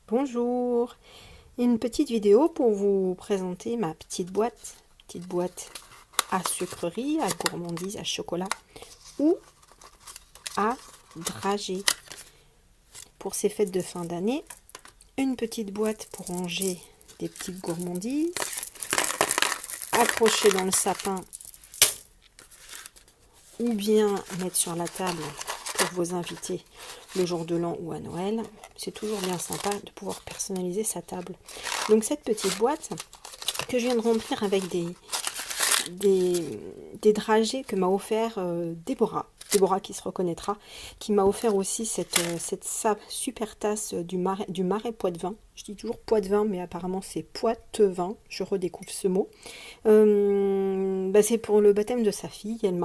Bonjour, une petite vidéo pour vous présenter ma petite boîte à sucreries, à gourmandises, à chocolat ou à dragées. Pour ces fêtes de fin d'année, une petite boîte pour ranger des petites gourmandises, accrocher dans le sapin ou bien mettre sur la table pour vos invités le jour de l'an ou à Noël. C'est toujours bien sympa de pouvoir personnaliser sa table. Donc cette petite boîte que je viens de remplir avec des dragées que m'a offert Déborah qui se reconnaîtra, qui m'a offert aussi cette super tasse du Marais Poitevin. Je dis toujours Poitevin, mais apparemment c'est Poitevin, je redécouvre ce mot. C'est pour le baptême de sa fille, elle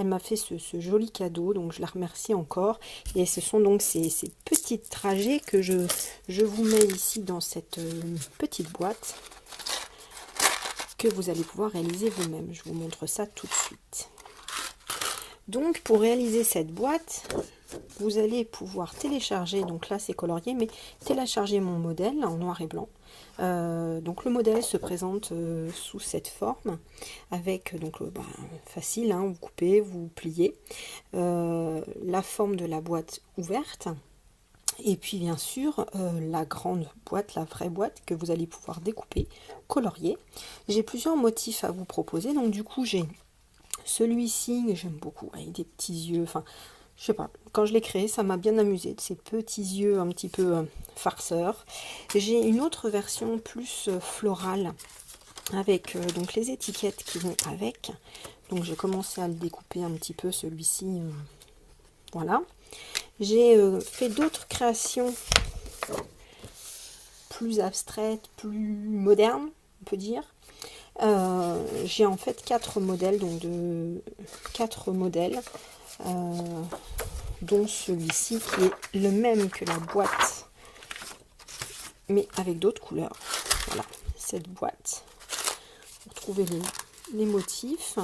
m'a fait ce joli cadeau, donc je la remercie encore. Et ce sont donc ces petites dragées que je vous mets ici dans cette petite boîte, que vous allez pouvoir réaliser vous-même. Je vous montre ça tout de suite. Donc pour réaliser cette boîte, vous allez pouvoir télécharger, donc là c'est colorié, mais télécharger mon modèle en noir et blanc. Donc le modèle se présente sous cette forme, avec donc facile, hein, vous coupez, vous pliez, la forme de la boîte ouverte. Et puis bien sûr, la grande boîte, la vraie boîte que vous allez pouvoir découper, colorier. J'ai plusieurs motifs à vous proposer. Donc du coup, j'ai celui-ci que j'aime beaucoup, avec des petits yeux. Enfin, je sais pas, quand je l'ai créé, ça m'a bien amusé. De ces petits yeux un petit peu farceurs. J'ai une autre version plus florale, avec donc les étiquettes qui vont avec. Donc j'ai commencé à le découper un petit peu, celui-ci. Voilà. J'ai fait d'autres créations plus abstraites, plus modernes, on peut dire. J'ai en fait 4 modèles, donc dont celui-ci qui est le même que la boîte, mais avec d'autres couleurs. Voilà, cette boîte. Pour trouver les motifs.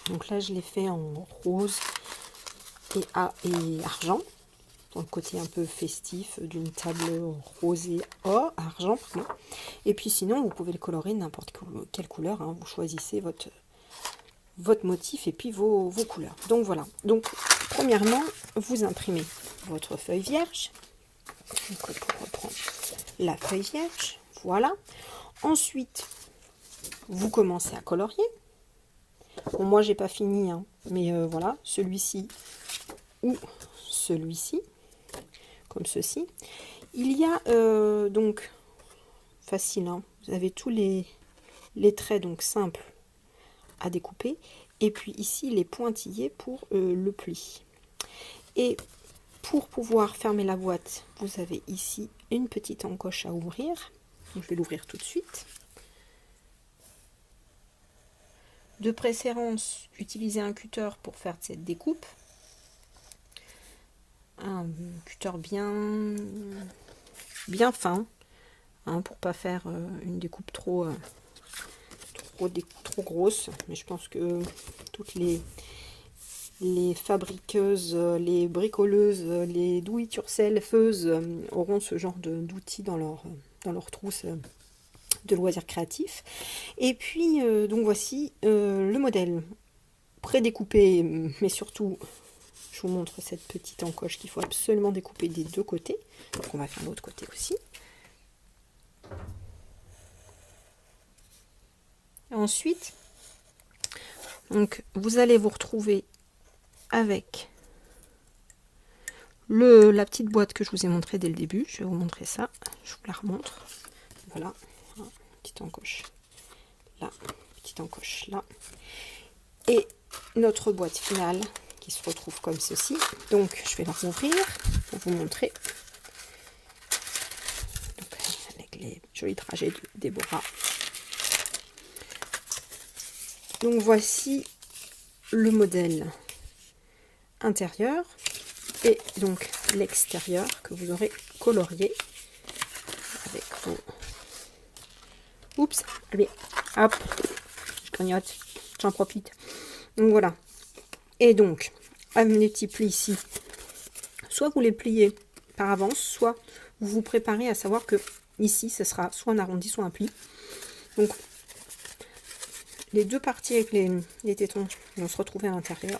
Donc là, je l'ai fait en rose et argent, dans le côté un peu festif d'une table rosée argent. Et puis sinon, vous pouvez le colorer n'importe quelle couleur, hein. Vous choisissez votre motif et puis vos couleurs. Donc voilà. Donc premièrement, vous imprimez votre feuille vierge. Donc, pour reprendre la feuille vierge, voilà. Ensuite, vous commencez à colorier. Bon, moi j'ai pas fini, hein, mais voilà, celui-ci ou celui-ci, comme ceci. Il y a donc facile, hein, vous avez tous les traits donc simples à découper, et puis ici les pointillés pour le pli. Et pour pouvoir fermer la boîte, vous avez ici une petite encoche à ouvrir. Donc, je vais l'ouvrir tout de suite. De préférence, utilisez un cutter pour faire cette découpe. Un cutter bien fin, hein, pour pas faire une découpe trop grosse. Mais je pense que toutes les fabriqueuses, les bricoleuses, les do-it-yourselfeuses auront ce genre d'outils dans leur trousse de loisirs créatifs. Et puis donc voici le modèle prédécoupé, mais surtout je vous montre cette petite encoche qu'il faut absolument découper des deux côtés. Donc on va faire l'autre côté aussi. Ensuite, donc vous allez vous retrouver avec la petite boîte que je vous ai montrée dès le début. Je vais vous montrer ça. Je vous la remontre. Voilà, petite encoche là, petite encoche là. Et notre boîte finale qui se retrouve comme ceci. Donc je vais la rouvrir pour vous montrer. Donc, avec les jolis dragées de Déborah. Donc voici le modèle intérieur et donc l'extérieur que vous aurez colorié avec vos... Oups, allez, hop, je grignote, j'en profite. Donc voilà. Et donc, avec les petits plis ici, soit vous les pliez par avance, soit vous vous préparez à savoir que ici, ce sera soit un arrondi, soit un pli. Donc, les deux parties avec les tétons vont se retrouver à l'intérieur.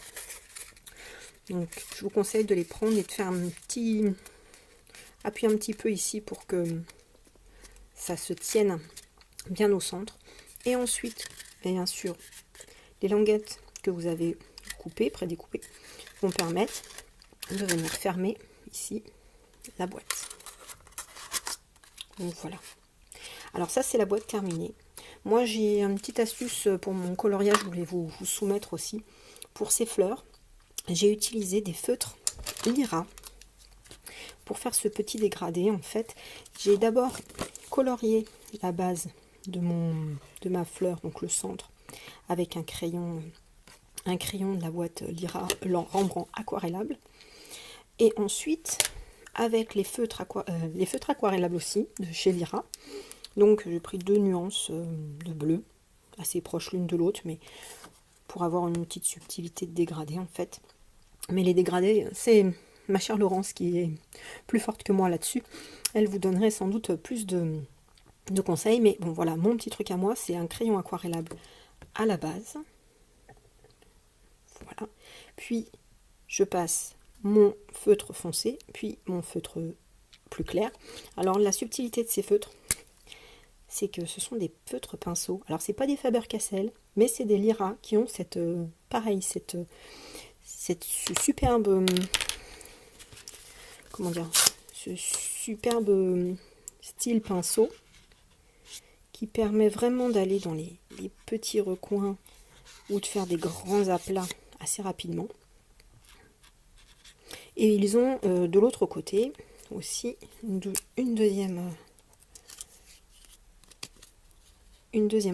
Donc, je vous conseille de les prendre et de faire un petit... appuyer un petit peu ici pour que ça se tienne bien au centre. Et ensuite, bien sûr, les languettes que vous avez coupées, prédécoupées, vont permettre de venir fermer ici la boîte. Donc voilà. Alors ça, c'est la boîte terminée. Moi, j'ai une petite astuce pour mon coloriage, je voulais vous soumettre aussi. Pour ces fleurs, j'ai utilisé des feutres Lyra pour faire ce petit dégradé. En fait, j'ai d'abord colorié la base de ma fleur, donc le centre, avec un crayon de la boîte Lyra Rembrandt aquarellable. Et ensuite, avec les feutres aquarellables aussi, de chez Lyra. Donc, j'ai pris 2 nuances de bleu, assez proches l'une de l'autre, mais pour avoir une petite subtilité de dégradé, en fait. Mais les dégradés, c'est ma chère Laurence qui est plus forte que moi là-dessus. Elle vous donnerait sans doute plus de conseils. Mais bon, voilà, mon petit truc à moi, c'est un crayon aquarellable à la base. Voilà. Puis, je passe mon feutre foncé, puis mon feutre plus clair. Alors, la subtilité de ces feutres, c'est que ce sont des feutres pinceaux. Alors, c'est pas des Faber-Castell, mais c'est des Lyra qui ont cette, ce superbe, comment dire, ce superbe style pinceau qui permet vraiment d'aller dans les petits recoins ou de faire des grands aplats assez rapidement. Et ils ont de l'autre côté aussi une deuxième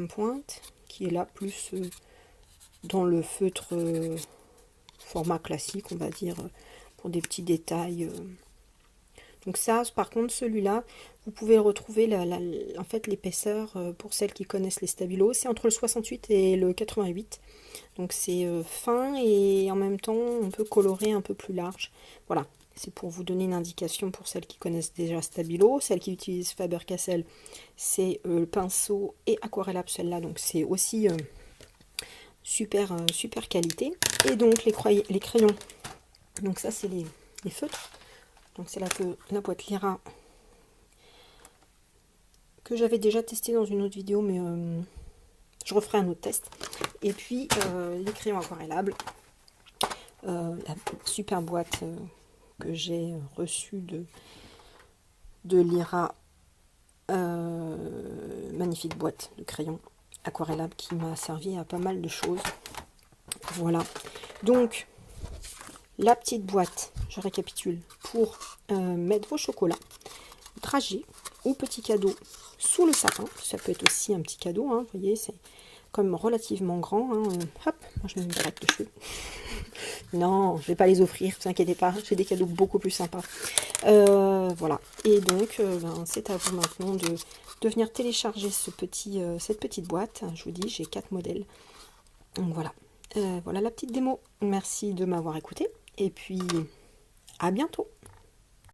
pointe qui est là plus dans le feutre format classique, on va dire, pour des petits détails. Donc ça, par contre, celui-là, vous pouvez retrouver en fait l'épaisseur, pour celles qui connaissent les Stabilo, c'est entre le 68 et le 88. Donc c'est fin et en même temps, on peut colorer un peu plus large. Voilà, c'est pour vous donner une indication pour celles qui connaissent déjà Stabilo. Celles qui utilisent Faber-Castell, c'est le pinceau et aquarellable celle-là. Donc c'est aussi super qualité. Et donc les crayons. Donc ça, c'est les feutres. Donc c'est la boîte Lyra que j'avais déjà testé dans une autre vidéo, mais je referai un autre test. Et puis les crayons aquarellables, la super boîte que j'ai reçue de Lyra, magnifique boîte de crayons aquarellables qui m'a servi à pas mal de choses. Voilà, donc la petite boîte, je récapitule, pour mettre vos chocolats, dragées ou petits cadeaux sous le sapin. Ça peut être aussi un petit cadeau, hein, vous voyez, c'est comme relativement grand. Hein. Hop, moi je mets une barrette de cheveux. Non, je ne vais pas les offrir, ne vous inquiétez pas, j'ai des cadeaux beaucoup plus sympas. Voilà, et donc c'est à vous maintenant de venir télécharger cette petite boîte. Je vous dis, j'ai 4 modèles. Donc voilà. Voilà la petite démo. Merci de m'avoir écouté. Et puis, à bientôt.